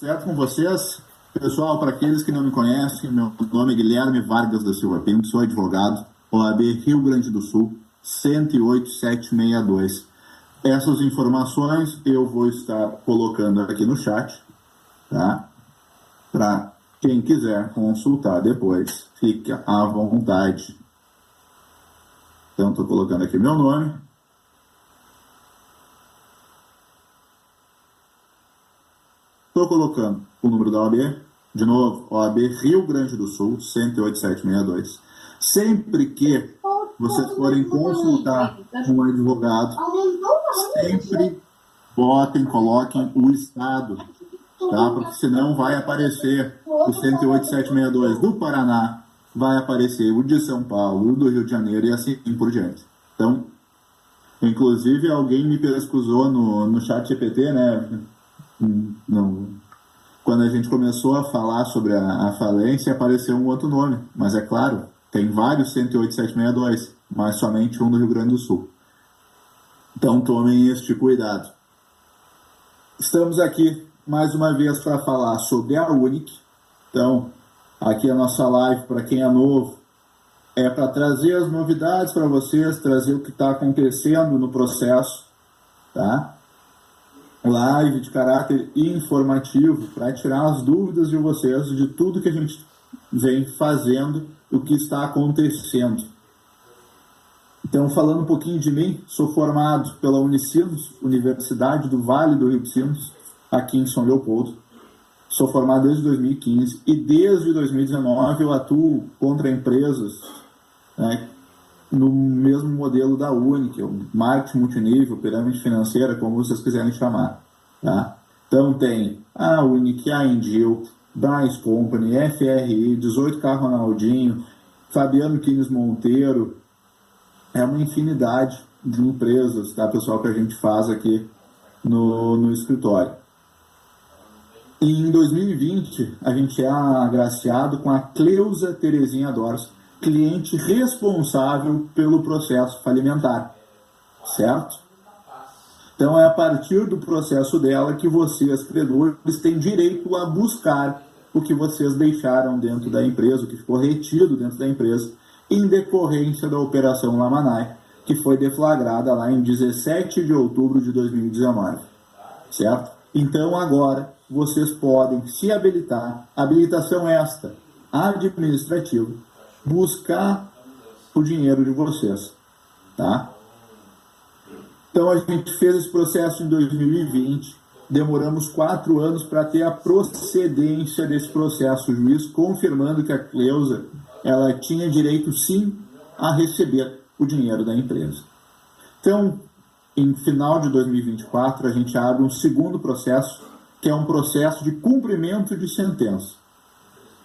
Certo com vocês? Pessoal, para aqueles que não me conhecem, meu nome é Guilherme Vargas da Silva Pinto, sou advogado, OAB Rio Grande do Sul, 108762. Essas informações eu vou estar colocando aqui no chat, tá? Para quem quiser consultar depois, fique à vontade. Então, estou colocando aqui meu nome. Estou colocando o número da OAB, de novo, OAB Rio Grande do Sul, 108762. Sempre que vocês forem consultar um advogado, sempre coloquem o estado, tá? Porque senão vai aparecer o 108762 do Paraná, vai aparecer o de São Paulo, o do Rio de Janeiro e assim por diante. Então, inclusive alguém me pesquisou no chat GPT, né? Não. Quando a gente começou a falar sobre a falência, apareceu um outro nome. Mas é claro, tem vários 108762, mas somente um no Rio Grande do Sul. Então tomem este cuidado. Estamos aqui mais uma vez para falar sobre a UNIC. Então, aqui a nossa live, para quem é novo, é para trazer as novidades para vocês, trazer o que está acontecendo no processo, tá? Live de caráter informativo para tirar as dúvidas de vocês de tudo que a gente vem fazendo, o que está acontecendo. Então, falando um pouquinho de mim, sou formado pela Unicinos, Universidade do Vale do Rio dos Sinos, aqui em São Leopoldo. Sou formado desde 2015 e desde 2019 eu atuo contra empresas, né, no mesmo modelo da Unic, o marketing multinível, pirâmide financeira, como vocês quiserem chamar. Tá? Então tem a Unic, a Endil, Bryce Company, FRI, 18K Ronaldinho, Fabiano Quines Monteiro, é uma infinidade de empresas, tá, pessoal, que a gente faz aqui no escritório. E em 2020, a gente é agraciado com a Cleusa Terezinha Dors, cliente responsável pelo processo falimentar, certo? Então, é a partir do processo dela que vocês, credores, têm direito a buscar o que vocês deixaram dentro da empresa, o que ficou retido dentro da empresa, em decorrência da Operação Lamanai, que foi deflagrada lá em 17 de outubro de 2019, certo? Então, agora, vocês podem se habilitar, habilitação esta, administrativa, buscar o dinheiro de vocês, tá? Então, a gente fez esse processo em 2020, demoramos 4 anos para ter a procedência desse processo, o juiz confirmando que a Cleusa, ela tinha direito, sim, a receber o dinheiro da empresa. Então, em final de 2024, a gente abre um segundo processo, que é um processo de cumprimento de sentença.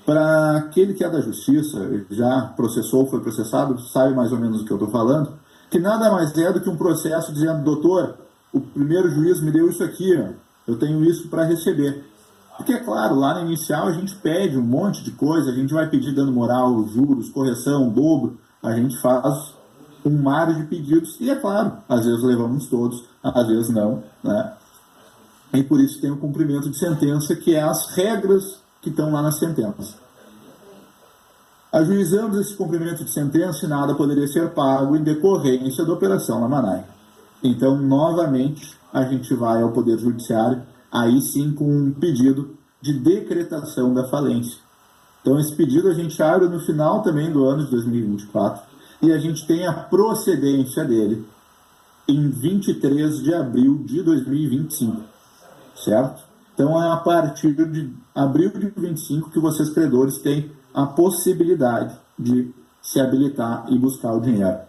Para aquele que é da justiça, já processou, foi processado, sabe mais ou menos o que eu estou falando, que nada mais é do que um processo dizendo, doutor, o primeiro juiz me deu isso aqui, eu tenho isso para receber. Porque, é claro, lá no inicial a gente pede um monte de coisa, a gente vai pedir dano moral, juros, correção, dobro, a gente faz um mar de pedidos, e é claro, às vezes levamos todos, às vezes não, né? E por isso tem o cumprimento de sentença, que é as regras que estão lá na sentença. Ajuizamos esse cumprimento de sentença e nada poderia ser pago em decorrência da Operação Lamanai. Então, novamente, a gente vai ao Poder Judiciário, aí sim com um pedido de decretação da falência. Então, esse pedido a gente abre no final também do ano de 2024 e a gente tem a procedência dele em 23 de abril de 2025, certo? Então, é a partir de abril de 2025 que vocês, credores, têm a possibilidade de se habilitar e buscar o dinheiro.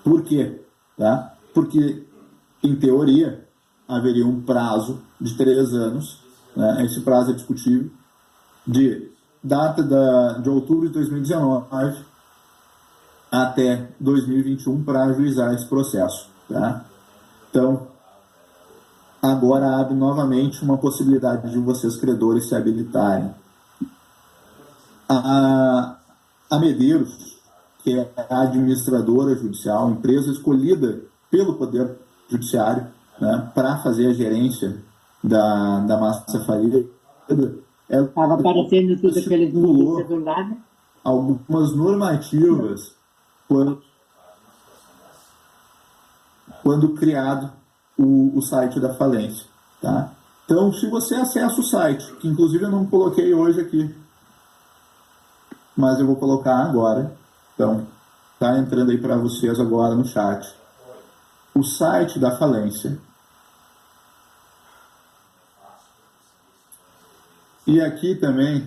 Por quê? Tá? Porque, em teoria, haveria um prazo de 3 anos, né? Esse prazo é discutível, de data de outubro de 2019 até 2021 para ajuizar esse processo. Tá? Então, agora abre novamente uma possibilidade de vocês, credores, se habilitarem. A Medeiros, que é a administradora judicial, empresa escolhida pelo Poder Judiciário, né, para fazer a gerência da massa falida, ela Estava aparecendo tudo aqueles estipulou notícias do lado. algumas normativas quando criado o site da falência. Tá? Então, se você acessa o site, que inclusive eu não coloquei hoje aqui, mas eu vou colocar agora, então, tá entrando aí para vocês agora no chat, o site da falência. E aqui também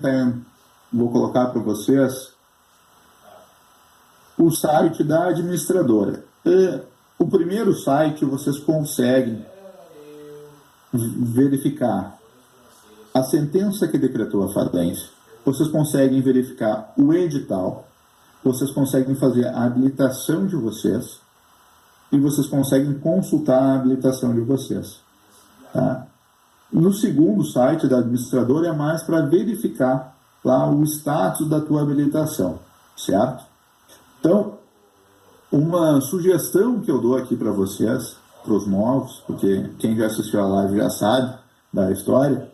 vou colocar para vocês o site da administradora. O primeiro site vocês conseguem verificar a sentença que decretou a falência, vocês conseguem verificar o edital, vocês conseguem fazer a habilitação de vocês e vocês conseguem consultar a habilitação de vocês. Tá? No segundo site da administradora é mais para verificar lá o status da tua habilitação, certo? Então, uma sugestão que eu dou aqui para vocês, para os novos, porque quem já assistiu a live já sabe da história,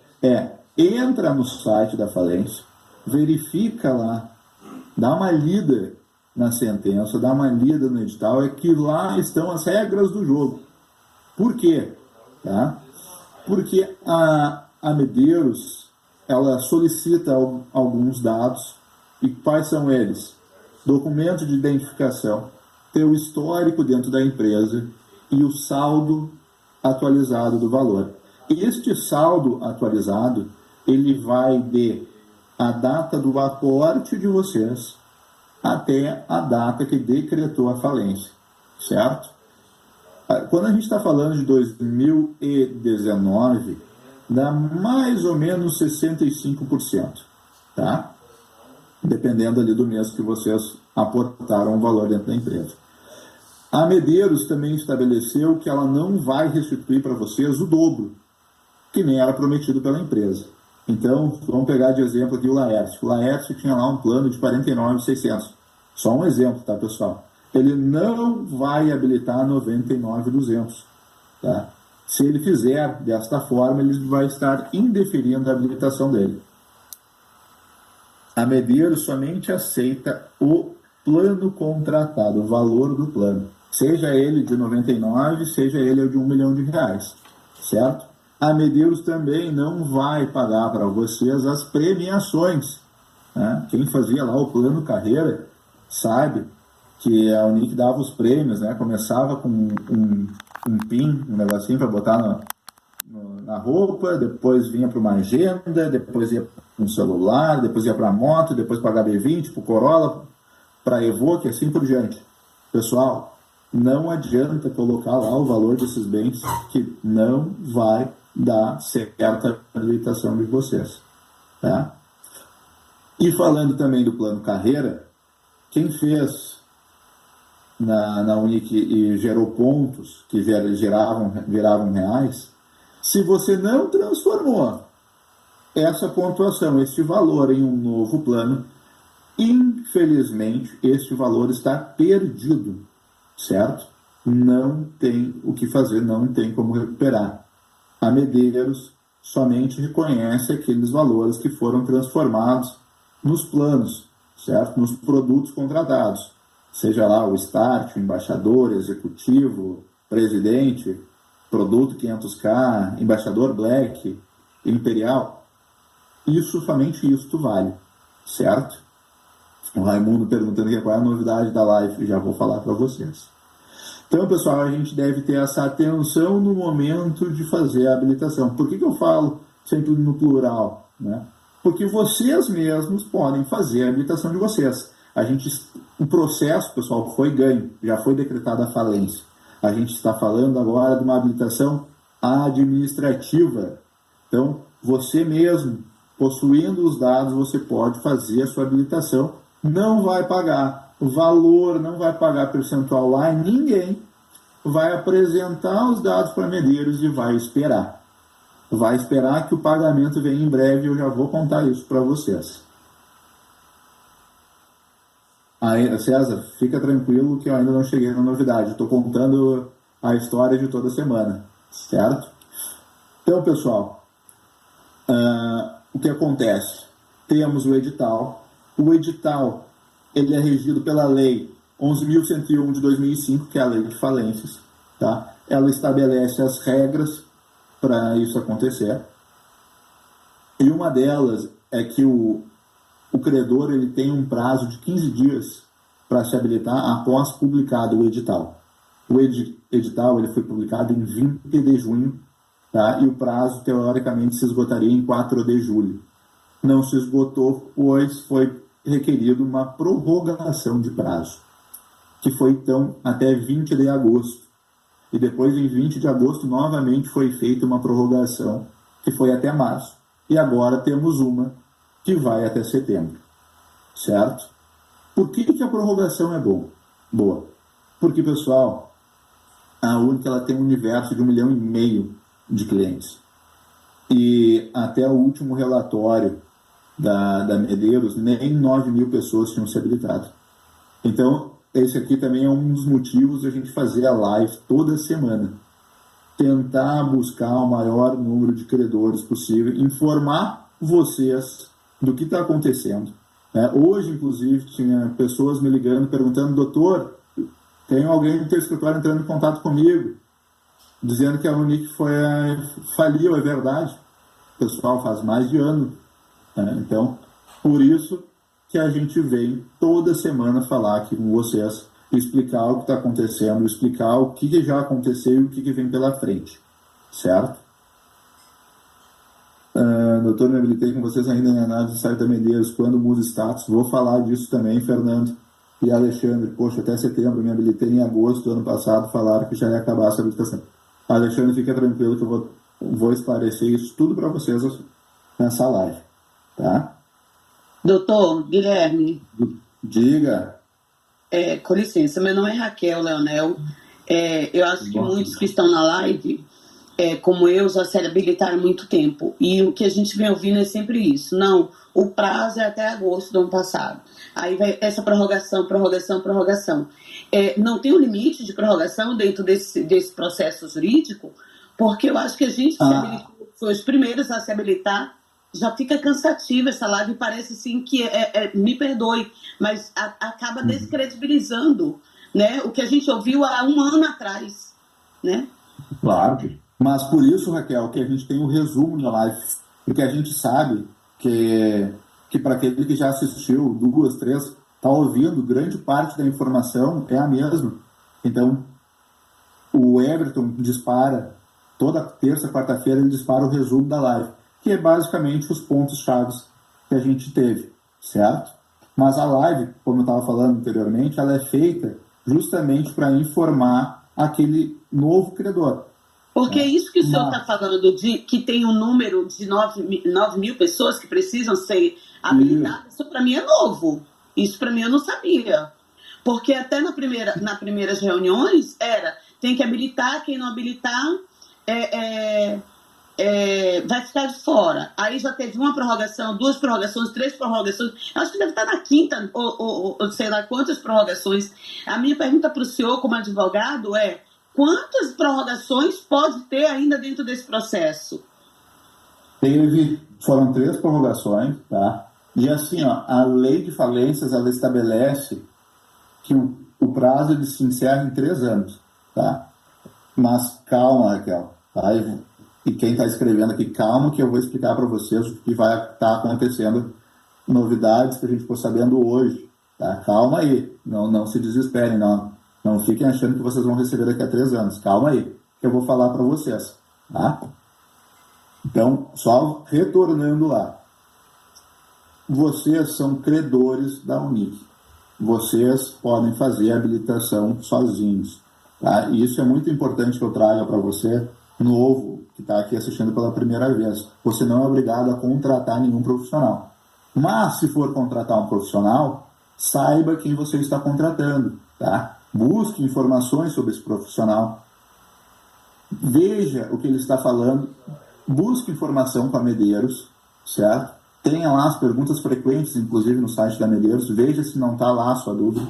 entra no site da falência, verifica lá, dá uma lida na sentença, dá uma lida no edital, que lá estão as regras do jogo. Por quê? Tá? Porque a Medeiros, ela solicita alguns dados, e quais são eles? Documento de identificação, teu histórico dentro da empresa e o saldo atualizado do valor. Este saldo atualizado, ele vai de a data do aporte de vocês até a data que decretou a falência, certo? Quando a gente está falando de 2019, dá mais ou menos 65%, tá? Dependendo ali do mês que vocês aportaram o valor dentro da empresa. A Medeiros também estabeleceu que ela não vai restituir para vocês o dobro, que nem era prometido pela empresa. Então, vamos pegar de exemplo aqui o Laércio. O Laércio tinha lá um plano de 49.600. Só um exemplo, tá, pessoal? Ele não vai habilitar 99.200. Tá? Se ele fizer desta forma, ele vai estar indeferindo a habilitação dele. A Medeiros somente aceita o plano contratado, o valor do plano. Seja ele de 99, seja ele de R$1 milhão, certo? A Medeiros também não vai pagar para vocês as premiações. Né? Quem fazia lá o plano carreira sabe que a Unic dava os prêmios, né? Começava com um PIN, um negocinho para botar na roupa, depois vinha para uma agenda, depois ia para um celular, depois ia para a moto, depois para a HB20, para o Corolla, para a Evoque, assim por diante. Pessoal, não adianta colocar lá o valor desses bens que não vai dar certa habilitação de vocês. Tá? E falando também do plano carreira, quem fez na Unic e gerou pontos que viravam reais, se você não transformou essa pontuação, este valor em um novo plano, infelizmente, este valor está perdido, certo? Não tem o que fazer, não tem como recuperar. A Medeiros somente reconhece aqueles valores que foram transformados nos planos, certo? Nos produtos contratados. Seja lá o Start, o Embaixador, Executivo, Presidente, Produto 500K, Embaixador Black, Imperial. Somente isso vale, certo? O Raimundo perguntando qual é a novidade da live, já vou falar para vocês. Então, pessoal, a gente deve ter essa atenção no momento de fazer a habilitação. Por que eu falo sempre no plural? Né? Porque vocês mesmos podem fazer a habilitação de vocês. O processo, pessoal, foi ganho, já foi decretada a falência. A gente está falando agora de uma habilitação administrativa. Então, você mesmo, possuindo os dados, você pode fazer a sua habilitação. Não vai pagar o valor, não vai pagar percentual lá, e ninguém vai apresentar os dados para Medeiros e vai esperar. Vai esperar que o pagamento venha em breve, eu já vou contar isso para vocês. Aí, César, fica tranquilo que eu ainda não cheguei na novidade. Estou contando a história de toda semana, certo? Então, pessoal, o que acontece? Temos o edital. O edital ele é regido pela Lei 11.101 de 2005, que é a Lei de Falências. Tá? Ela estabelece as regras para isso acontecer. E uma delas é que o credor ele tem um prazo de 15 dias para se habilitar após publicado o edital. O edital ele foi publicado em 20 de junho, tá? E o prazo, teoricamente, se esgotaria em 4 de julho. Não se esgotou, pois foi requerido uma prorrogação de prazo, que foi, então, até 20 de agosto. E depois, em 20 de agosto, novamente foi feita uma prorrogação, que foi até março. E agora temos uma que vai até setembro, certo? Por que a prorrogação é boa? Porque, pessoal, a Única ela tem um universo de 1,5 milhão de clientes. E até o último relatório da Medeiros, nem 9 mil pessoas tinham se habilitado. Então, esse aqui também é um dos motivos de a gente fazer a live toda semana. Tentar buscar o maior número de credores possível, informar vocês do que está acontecendo. Hoje, inclusive, tinha pessoas me ligando, perguntando: doutor, tem alguém do teu escritório entrando em contato comigo, dizendo que a Unic faliu, é verdade. O pessoal faz mais de ano. Então, por isso que a gente vem toda semana falar aqui com vocês, explicar o que está acontecendo, explicar o que já aconteceu e o que vem pela frente, certo? Doutor, me habilitei com vocês ainda em análise de site da Medeiros, quando muda status. Vou falar disso também, Fernando e Alexandre. Poxa, até setembro, me habilitei em agosto do ano passado, falaram que já ia acabar essa habilitação. Alexandre, fica tranquilo que eu vou esclarecer isso tudo para vocês nessa live, tá? Doutor Guilherme. Diga. Com licença, meu nome é Raquel Leonel. Eu acho que muitos que estão na live, como eu, já se habilitaram há muito tempo. E o que a gente vem ouvindo é sempre isso. Não, o prazo é até agosto do ano passado. Aí vai essa prorrogação. Não tem um limite de prorrogação dentro desse processo jurídico, porque eu acho que a gente se habilitou, foi os primeiros a se habilitar. Já fica cansativa essa live, parece assim que me perdoe, mas acaba descredibilizando, né, o que a gente ouviu há um ano atrás, né? Claro, mas por isso, Raquel, que a gente tem um resumo da live, porque a gente sabe que para aquele que já assistiu 2, 3, está ouvindo, grande parte da informação é a mesma. Então, o Everton dispara, toda terça, quarta-feira, ele dispara o resumo da live, que é basicamente os pontos-chave que a gente teve, certo? Mas a live, como eu estava falando anteriormente, ela é feita justamente para informar aquele novo credor. Porque isso que o senhor está falando, que tem um número de 9 mil pessoas que precisam ser habilitadas, isso para mim é novo. Isso para mim eu não sabia. Porque até nas primeiras reuniões tem que habilitar, quem não habilitar vai ficar de fora. Aí já teve uma prorrogação, 2 prorrogações, 3 prorrogações. Acho que deve estar na 5ª, ou sei lá quantas prorrogações. A minha pergunta para o senhor, como advogado, é: quantas prorrogações pode ter ainda dentro desse processo? Foram 3 prorrogações, tá? E assim, a lei de falências, ela estabelece que o prazo ele se encerra em 3 anos, tá? Mas calma, Raquel, tá? E quem está escrevendo aqui, calma, que eu vou explicar para vocês o que vai estar acontecendo, novidades que a gente ficou sabendo hoje, tá? Calma aí, não se desesperem, não fiquem achando que vocês vão receber daqui a 3 anos, calma aí, que eu vou falar para vocês, tá? Então, só retornando lá, vocês são credores da Unic, vocês podem fazer a habilitação sozinhos, tá? E isso é muito importante que eu traga para você, novo, que está aqui assistindo pela primeira vez. Você não é obrigado a contratar nenhum profissional. Mas, se for contratar um profissional, saiba quem você está contratando, tá? Busque informações sobre esse profissional. Veja o que ele está falando. Busque informação com a Medeiros, certo? Tenha lá as perguntas frequentes, inclusive no site da Medeiros. Veja se não está lá a sua dúvida,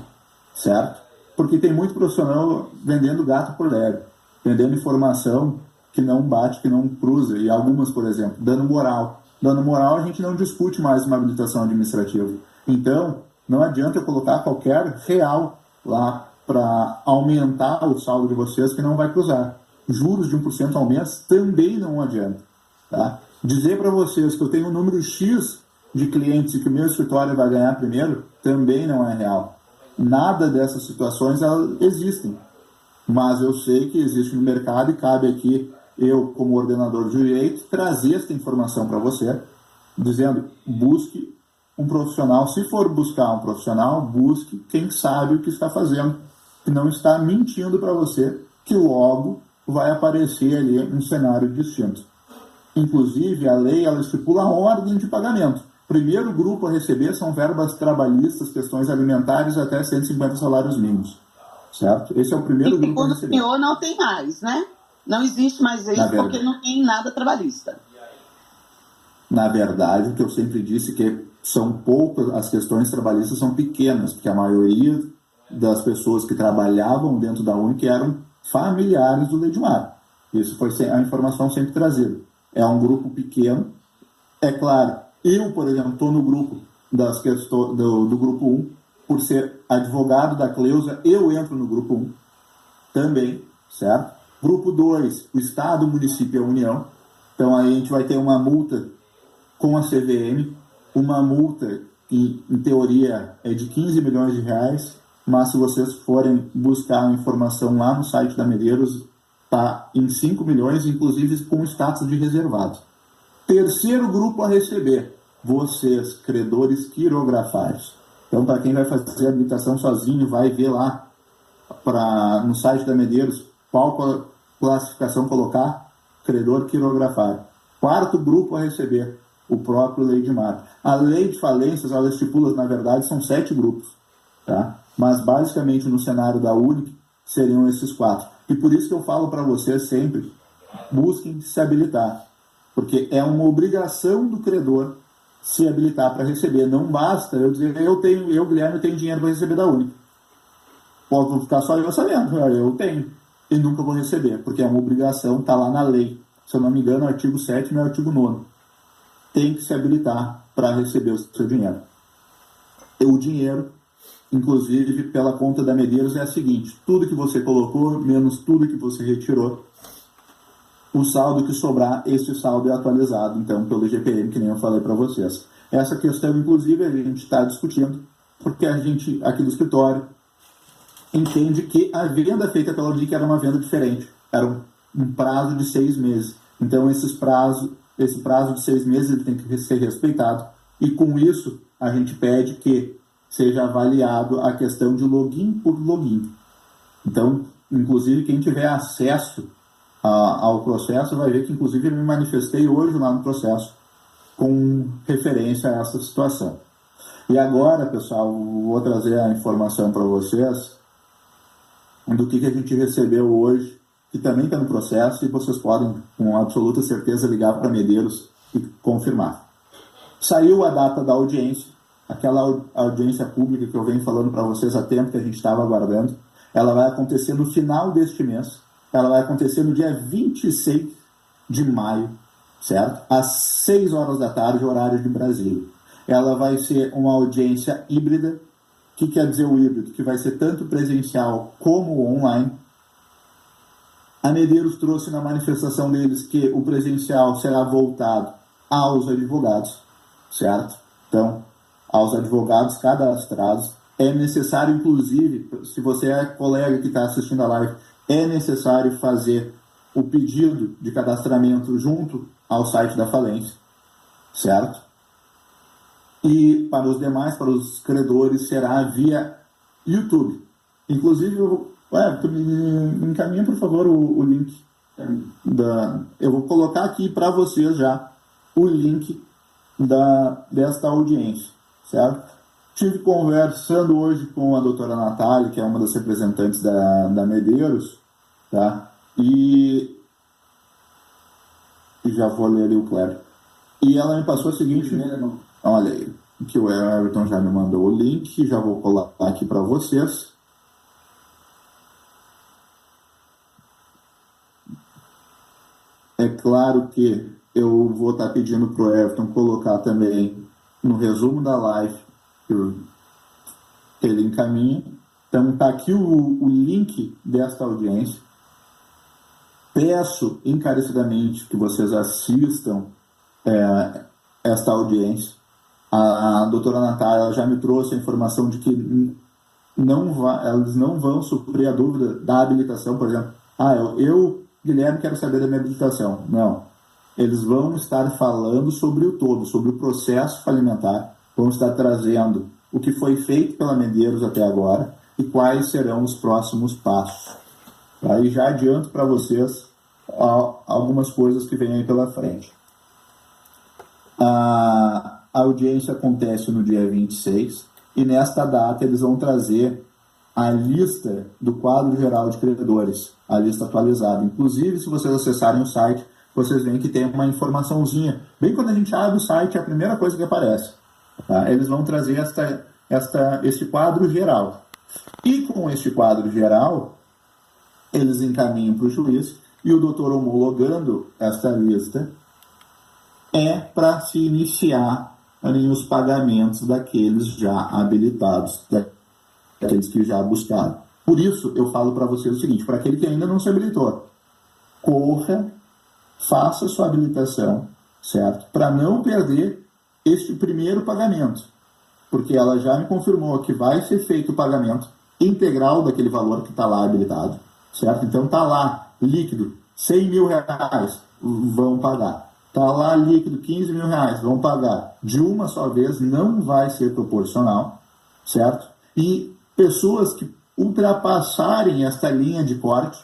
certo? Porque tem muito profissional vendendo gato por lebre, vendendo informação que não bate, que não cruza, e algumas, por exemplo, dano moral. Dano moral a gente não discute mais uma habilitação administrativa. Então, não adianta eu colocar qualquer real lá para aumentar o saldo de vocês que não vai cruzar. Juros de 1% ao mês também não adianta. Tá? Dizer para vocês que eu tenho um número X de clientes e que o meu escritório vai ganhar primeiro também não é real. Nada dessas situações elas existem. Mas eu sei que existe no mercado e cabe aqui eu, como ordenador de direito, trazer essa informação para você, dizendo, busque um profissional. Se for buscar um profissional, busque quem sabe o que está fazendo, que não está mentindo para você, que logo vai aparecer ali um cenário distinto. Inclusive, a lei ela estipula a ordem de pagamento. Primeiro grupo a receber são verbas trabalhistas, questões alimentares até 150 salários mínimos. Certo? Esse é o primeiro grupo a segundo o receber. senhor, não tem mais, né? Não existe mais isso porque não tem nada trabalhista. Na verdade, o que eu sempre disse que são poucas, as questões trabalhistas são pequenas, porque a maioria das pessoas que trabalhavam dentro da UNIC eram familiares do Leidmar. Isso foi a informação sempre trazida. É um grupo pequeno. É claro, eu, por exemplo, estou no grupo das questões do grupo 1, por ser advogado da Cleusa, eu entro no grupo 1 também, certo? Grupo 2, o Estado, o município e a União. Então aí a gente vai ter uma multa com a CVM, uma multa que, em teoria, é de 15 milhões de reais, mas se vocês forem buscar a informação lá no site da Medeiros, está em 5 milhões, inclusive com status de reservado. Terceiro grupo a receber, vocês, credores quirografários. Então, para quem vai fazer a habilitação sozinho, vai ver lá no site da Medeiros qual classificação colocar, credor quirografário. Quarto grupo a receber, o próprio Leidmar. A lei de falências, ela estipula, na verdade, são 7 grupos. Tá? Mas, basicamente, no cenário da UNIC, seriam esses 4. E por isso que eu falo para vocês sempre, busquem se habilitar. Porque é uma obrigação do credor se habilitar para receber. Não basta eu dizer, Guilherme, tenho dinheiro para receber da UNIC. Posso ficar só eu sabendo, eu tenho. E nunca vou receber, porque é uma obrigação, está lá na lei. Se eu não me engano, o artigo 7º e o artigo 9º. Tem que se habilitar para receber o seu dinheiro. E o dinheiro, inclusive, pela conta da Medeiros, é a seguinte, tudo que você colocou, menos tudo que você retirou, o saldo que sobrar, esse saldo é atualizado, então, pelo IGPM, que nem eu falei para vocês. Essa questão, inclusive, a gente está discutindo, porque a gente, aqui do escritório, entende que a venda feita pela UNIC era uma venda diferente. Era um prazo de 6 meses. Então, esse prazo de 6 meses ele tem que ser respeitado. E, com isso, a gente pede que seja avaliado a questão de login por login. Então, inclusive, quem tiver acesso ao processo vai ver que, inclusive, eu me manifestei hoje lá no processo com referência a essa situação. E agora, pessoal, vou trazer a informação para vocês do que a gente recebeu hoje, que também está no processo, e vocês podem, com absoluta certeza, ligar para Medeiros e confirmar. Saiu a data da audiência, aquela audiência pública que eu venho falando para vocês há tempo, que a gente estava aguardando. Ela vai acontecer no final deste mês. Ela vai acontecer no dia 26 de maio, certo? Às 6 horas da tarde, horário de Brasília. Ela vai ser uma audiência híbrida. O que quer dizer o híbrido? Que vai ser tanto presencial como online. A Medeiros trouxe na manifestação deles que o presencial será voltado aos advogados, certo? Então, aos advogados cadastrados. É necessário, inclusive, se você é colega que está assistindo a live, é necessário fazer o pedido de cadastramento junto ao site da falência, certo? E para os demais, para os credores, será via YouTube. Inclusive, tu me encaminha, por favor, o link. Eu vou colocar aqui para vocês já o link desta audiência, certo? Estive conversando hoje com a doutora Natália, que é uma das representantes da Medeiros, tá? E já vou ler ali o Cléber. E ela me passou o seguinte, olha aí, que o Everton já me mandou o link, já vou colocar aqui para vocês. É claro que eu vou estar pedindo para o Everton colocar também no resumo da live que ele encaminha. Então, está aqui o link desta audiência. Peço encarecidamente que vocês assistam esta audiência. A doutora Natália já me trouxe a informação de que eles não vão suprir a dúvida da habilitação, por exemplo. Eu, Guilherme, quero saber da minha habilitação. Não. Eles vão estar falando sobre o todo, sobre o processo falimentar, vão estar trazendo o que foi feito pela Medeiros até agora e quais serão os próximos passos. Aí já adianto para vocês algumas coisas que vêm aí pela frente. A audiência acontece no dia 26 e nesta data eles vão trazer a lista do quadro geral de credores, a lista atualizada. Inclusive, se vocês acessarem o site, vocês veem que tem uma informaçãozinha. Bem quando a gente abre o site, é a primeira coisa que aparece. Tá? Eles vão trazer este quadro geral. E com este quadro geral, eles encaminham para o juiz e o doutor, homologando esta lista, para se iniciar os pagamentos daqueles já habilitados, daqueles que já buscaram. Por isso, eu falo para vocês o seguinte, para aquele que ainda não se habilitou, corra, faça sua habilitação, certo? Para não perder este primeiro pagamento, porque ela já me confirmou que vai ser feito o pagamento integral daquele valor que está lá habilitado, certo? Então está lá, líquido, 100 mil reais, vão pagar. Está lá líquido, 15 mil reais, vão pagar. De uma só vez, não vai ser proporcional, certo? E pessoas que ultrapassarem esta linha de corte,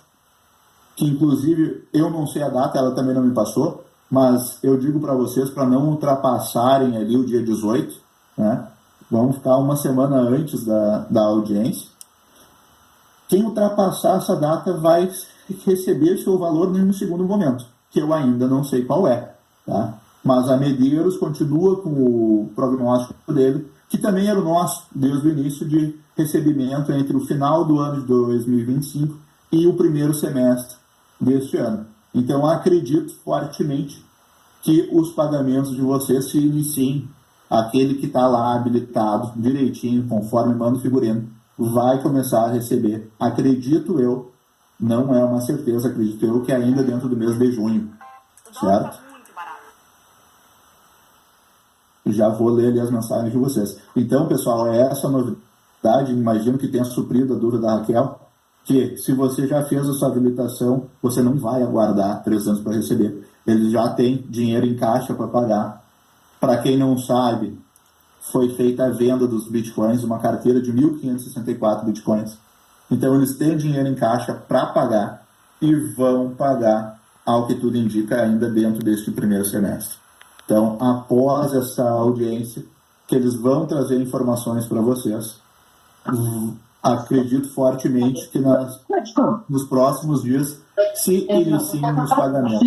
que inclusive eu não sei a data, ela também não me passou, mas eu digo para vocês para não ultrapassarem ali o dia 18, né? Vamos ficar uma semana antes da audiência. Quem ultrapassar essa data vai receber seu valor no segundo momento, que eu ainda não sei qual é, tá? Mas a Medeiros continua com o prognóstico dele, que também era o nosso desde o início, de recebimento entre o final do ano de 2025 e o primeiro semestre deste ano. Então, acredito fortemente que os pagamentos de vocês se iniciem. Aquele que está lá habilitado direitinho, conforme manda o figurino, vai começar a receber. Acredito eu, não é uma certeza, acredito eu, que ainda dentro do mês de junho, certo? Já vou ler ali as mensagens de vocês. Então, pessoal, é essa novidade, imagino que tenha suprido a dúvida da Raquel, que se você já fez a sua habilitação, você não vai aguardar 3 anos para receber. Eles já têm dinheiro em caixa para pagar. Para quem não sabe, foi feita a venda dos bitcoins, uma carteira de 1.564 bitcoins. Então, eles têm dinheiro em caixa para pagar e vão pagar, ao que tudo indica, ainda dentro deste primeiro semestre. Então, após essa audiência, que eles vão trazer informações para vocês, acredito fortemente que nos próximos dias se iniciem os pagamentos.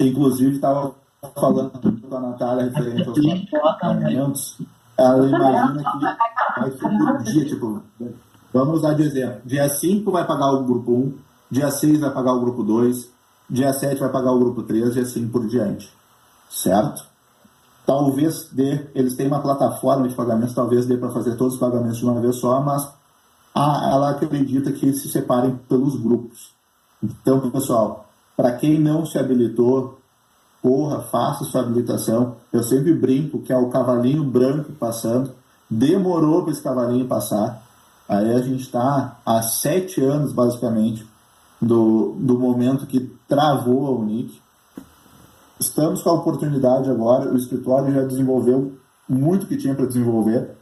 Inclusive, estava falando com a Natália referente aos pagamentos, ela imagina que vai ser por dia, tipo, vamos usar de exemplo, dia 5 vai pagar o grupo 1, dia 6 vai pagar o grupo 2, dia 7 vai pagar o grupo 3 e assim por diante, certo? Talvez dê, eles têm uma plataforma de pagamentos, talvez dê para fazer todos os pagamentos de uma vez só, mas ela acredita que se separem pelos grupos. Então, pessoal, para quem não se habilitou, porra, faça sua habilitação. Eu sempre brinco que é o cavalinho branco passando. Demorou para esse cavalinho passar. Aí a gente está há 7 anos, basicamente, do momento que travou a Unic. Estamos com a oportunidade agora. O escritório já desenvolveu muito que tinha para desenvolver.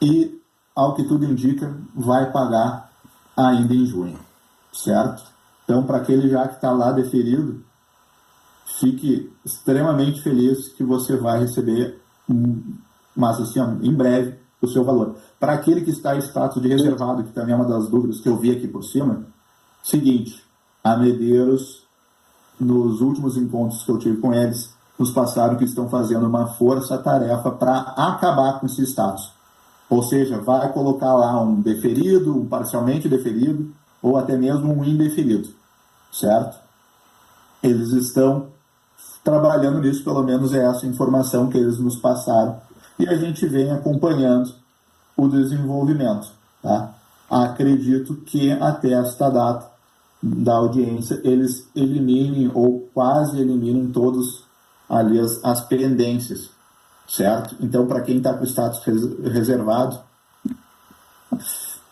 E, ao que tudo indica, vai pagar ainda em junho. Certo? Então, para aquele já que está lá deferido, fique extremamente feliz que você vai receber, mas assim, em breve, o seu valor. Para aquele que está em status de reservado, que também é uma das dúvidas que eu vi aqui por cima, seguinte, a Medeiros, nos últimos encontros que eu tive com eles, nos passaram que estão fazendo uma força-tarefa para acabar com esse status. Ou seja, vai colocar lá um deferido, um parcialmente deferido, ou até mesmo um indeferido, certo? Eles estão trabalhando nisso, pelo menos é essa informação que eles nos passaram. E a gente vem acompanhando o desenvolvimento. Tá? Acredito que até esta data da audiência eles eliminem ou quase eliminem todos ali as pendências, certo? Então, para quem está com o status reservado,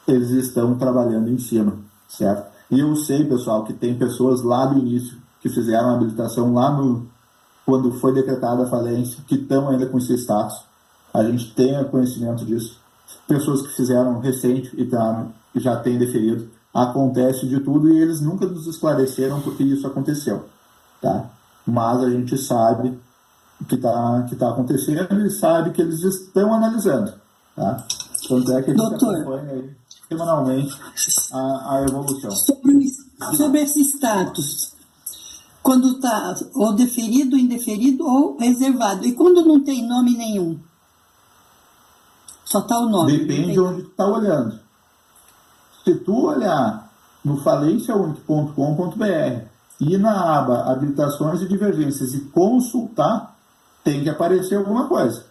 eles estão trabalhando em cima, certo? E eu sei, pessoal, que tem pessoas lá do início que fizeram a habilitação lá quando foi decretada a falência, que estão ainda com esse status. A gente tem conhecimento disso. Pessoas que fizeram recente e já tem deferido. Acontece de tudo e eles nunca nos esclareceram porque isso aconteceu, tá? Mas a gente sabe que tá acontecendo e sabe que eles estão analisando, tá? Tanto é que a gente acompanha aí, semanalmente a evolução. Sobre esse status, quando está ou deferido, indeferido ou reservado, e quando não tem nome nenhum? Só está o nome. Depende de onde tu está olhando. Se tu olhar no falenciaunic.com.br e na aba habilitações e divergências e consultar, tem que aparecer alguma coisa.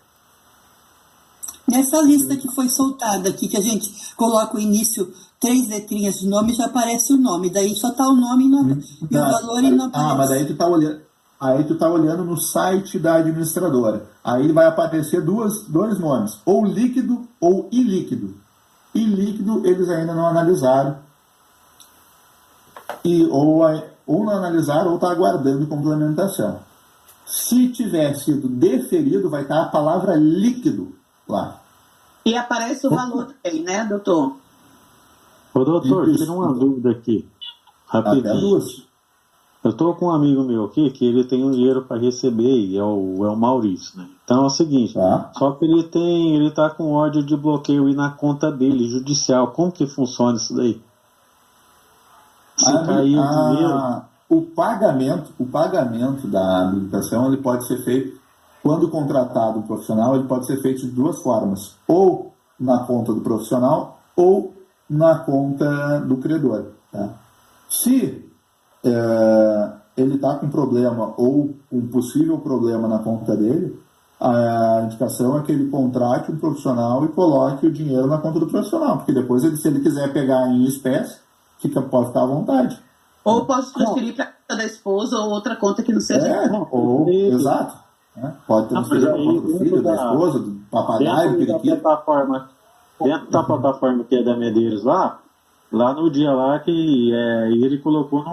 Nessa lista que foi soltada aqui, que a gente coloca o início, 3 letrinhas de nome, já aparece o nome. Daí só está o nome e o valor e não aparece. Mas daí tu está olhando. Aí tu está olhando no site da administradora. Aí vai aparecer dois nomes, ou líquido ou ilíquido. Ilíquido eles ainda não analisaram. Ou não analisaram ou está aguardando complementação. Se tiver sido deferido, vai estar a palavra líquido lá. E aparece o valor também, né, doutor? Ô, doutor, tira uma dúvida aqui. Rapidinho. Até duas. Eu estou com um amigo meu aqui que ele tem um dinheiro para receber e é o Maurício, né? Então é o seguinte, só que ele tá com ordem de bloqueio aí na conta dele, judicial. Como que funciona isso daí? Se cair o dinheiro... O pagamento da habilitação ele pode ser feito, quando contratado um profissional, ele pode ser feito de duas formas. Ou na conta do profissional, ou na conta do credor. Tá? Se ele está com problema ou um possível problema na conta dele, a indicação é que ele contrate um profissional e coloque o dinheiro na conta do profissional, porque depois, se ele quiser pegar em espécie, pode ficar à vontade. Ou pode transferir para a conta da esposa ou outra conta que não seja. Exato. Pode transferir para a conta do filho, da esposa, do papagaio, do periquito. Dentro da plataforma que é da Medeiros lá no dia lá que ele colocou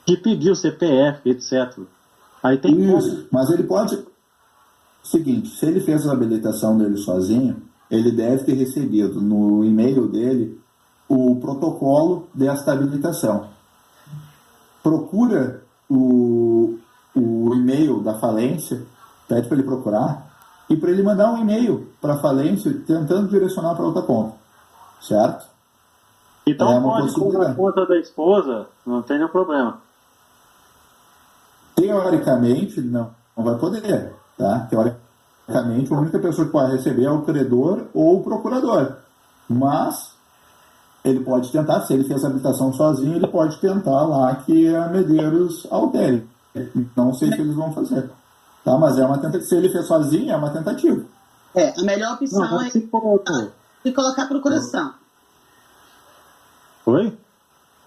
que pediu CPF, etc. Aí tem isso, mas ele pode... Seguinte, se ele fez a habilitação dele sozinho, ele deve ter recebido no e-mail dele o protocolo desta habilitação. Procura o e-mail da falência, pede para ele procurar, e para ele mandar um e-mail para a falência tentando direcionar para outra conta. Certo? Então pode pôr na conta da esposa, não tem nenhum problema. Teoricamente, não vai poder. Tá? Teoricamente, a única pessoa que pode receber é o credor ou o procurador. Mas ele pode tentar, se ele fez a habilitação sozinho, ele pode tentar lá que a Medeiros altere. Não sei se eles vão fazer. Tá? Mas é uma tentativa. Se ele fez sozinho, é uma tentativa. A melhor opção é colocar a procuração. Oi?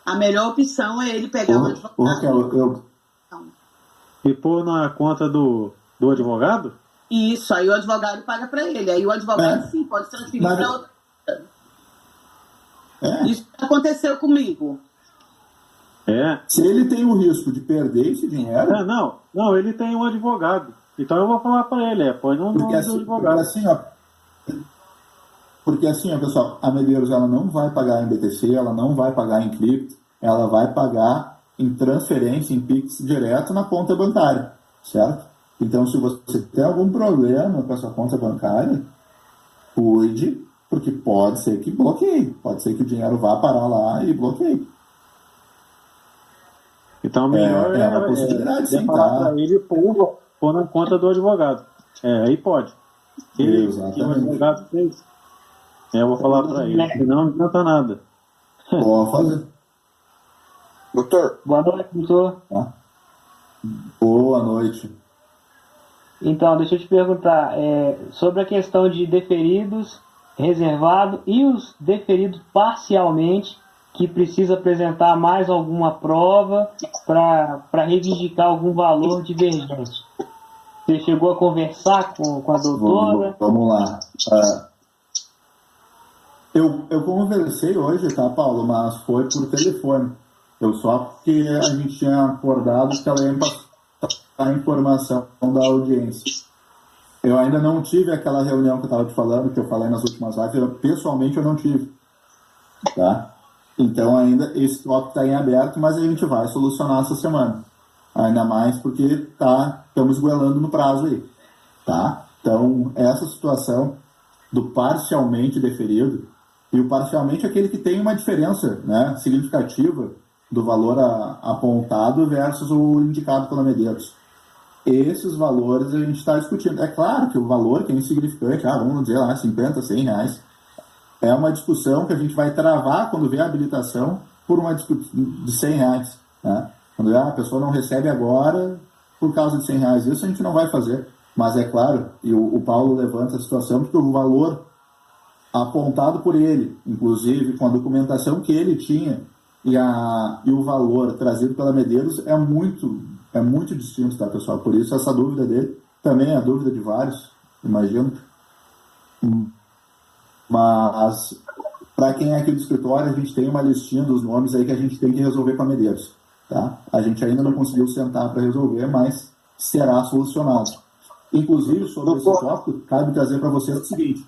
A melhor opção é ele pegar o advogado. E pôr na conta do advogado? Isso, aí o advogado paga para ele. Aí o advogado sim pode transferir para outra. Isso aconteceu comigo. Se ele tem o risco de perder esse dinheiro... Não, ele tem um advogado. Então eu vou falar para ele, põe no nome do advogado. Porque assim, pessoal, a Medeiros ela não vai pagar em BTC, ela não vai pagar em cripto, ela vai pagar em transferência, em Pix direto na conta bancária, certo? Então, se você tem algum problema com a sua conta bancária, cuide, porque pode ser que bloqueie, pode ser que o dinheiro vá parar lá e bloqueie. Então, melhor é uma possibilidade, sim, falar para ele pôr na conta do advogado. Aí pode. Exatamente. O advogado fez. Eu vou falar para ele, senão não adianta nada. Pode fazer. Doutor. Boa noite, doutor. Boa noite. Então, deixa eu te perguntar, sobre a questão de deferidos, reservado e os deferidos parcialmente, que precisa apresentar mais alguma prova para reivindicar algum valor divergente. Você chegou a conversar com a doutora? Vamos lá. Eu conversei hoje, tá, Paulo? Mas foi por telefone. Porque a gente tinha acordado que ela ia passar a informação da audiência. Eu ainda não tive aquela reunião que eu estava te falando, que eu falei nas últimas lives. Pessoalmente, eu não tive. Tá? Então, ainda esse tópico está em aberto, mas a gente vai solucionar essa semana. Ainda mais porque estamos goelando no prazo aí. Tá? Então, essa situação do parcialmente deferido, e o parcialmente é aquele que tem uma diferença, né, significativa do valor apontado versus o indicado pela Medeiros. Esses valores a gente está discutindo. É claro que o valor que é insignificante, vamos dizer lá, 50, 100 reais, é uma discussão que a gente vai travar quando vê a habilitação por uma discussão de 100 reais. Né? Quando a pessoa não recebe agora por causa de 100 reais. Isso a gente não vai fazer. Mas é claro, e o Paulo levanta a situação, porque o valor apontado por ele, inclusive com a documentação que ele tinha, e o valor trazido pela Medeiros é muito distinto, tá, pessoal? Por isso essa dúvida dele também é a dúvida de vários, imagino. Mas para quem é aqui do escritório, a gente tem uma listinha dos nomes aí que a gente tem que resolver com a Medeiros, tá? A gente ainda não conseguiu sentar para resolver, mas será solucionado. Inclusive, sobre esse tópico, cabe trazer para vocês o seguinte: